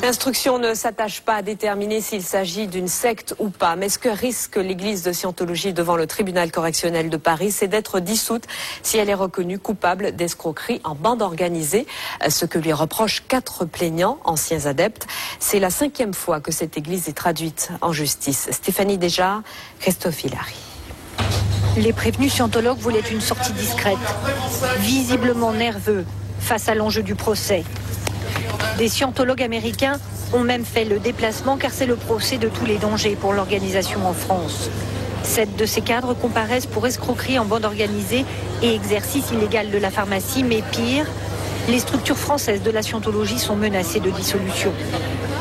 L'instruction ne s'attache pas à déterminer s'il s'agit d'une secte ou pas. Mais ce que risque l'église de Scientologie devant le tribunal correctionnel de Paris, c'est d'être dissoute si elle est reconnue coupable d'escroquerie en bande organisée. Ce que lui reprochent 4 plaignants, anciens adeptes. C'est la 5e fois que cette église est traduite en justice. Stéphanie Desjardins, Christophe Hilary. Les prévenus scientologues voulaient une sortie discrète, visiblement nerveux face à l'enjeu du procès. Des scientologues américains ont même fait le déplacement car c'est le procès de tous les dangers pour l'organisation en France. 7 de ces cadres comparaissent pour escroquerie en bande organisée et exercice illégal de la pharmacie, mais pire, les structures françaises de la scientologie sont menacées de dissolution.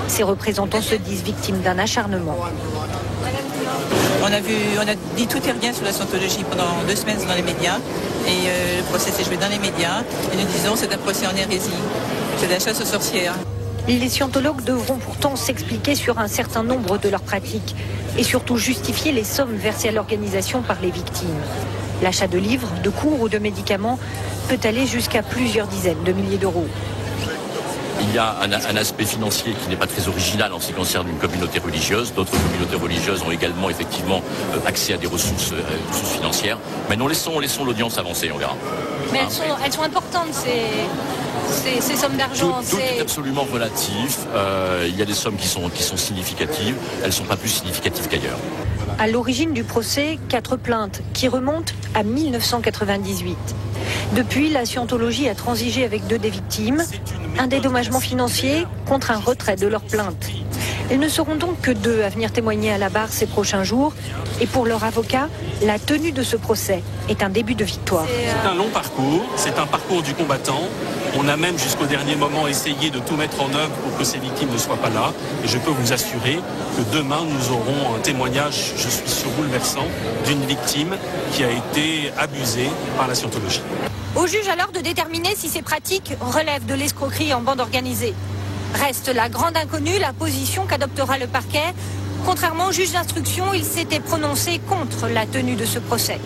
Ces représentants se disent victimes d'un acharnement. On a dit tout et rien sur la scientologie pendant 2 semaines dans les médias et le procès s'est joué dans les médias et nous disons c'est un procès en hérésie, c'est de la chasse aux sorcières. Les scientologues devront pourtant s'expliquer sur un certain nombre de leurs pratiques et surtout justifier les sommes versées à l'organisation par les victimes. L'achat de livres, de cours ou de médicaments peut aller jusqu'à plusieurs dizaines de milliers d'euros. Il y a un aspect financier qui n'est pas très original en ce qui concerne une communauté religieuse. D'autres communautés religieuses ont également effectivement accès à des ressources financières. Mais non, laissons l'audience avancer, on verra. Mais elles sont importantes, ces sommes d'argent. Tout est absolument relatif. Il y a des sommes qui sont significatives. Elles ne sont pas plus significatives qu'ailleurs. À l'origine du procès, 4 plaintes qui remontent à 1998. Depuis, la scientologie a transigé avec 2 des victimes, un dédommagement financier contre un retrait de leurs plaintes. Elles ne seront donc que 2 à venir témoigner à la barre ces prochains jours. Et pour leur avocat, la tenue de ce procès est un début de victoire. C'est un long parcours, c'est un parcours du combattant. On a même jusqu'au dernier moment essayé de tout mettre en œuvre pour que ces victimes ne soient pas là. Et je peux vous assurer que demain, nous aurons un témoignage, je suis sûr, bouleversant, d'une victime qui a été abusée par la scientologie. Au juge alors de déterminer si ces pratiques relèvent de l'escroquerie en bande organisée. Reste la grande inconnue, la position qu'adoptera le parquet. Contrairement au juge d'instruction, il s'était prononcé contre la tenue de ce procès.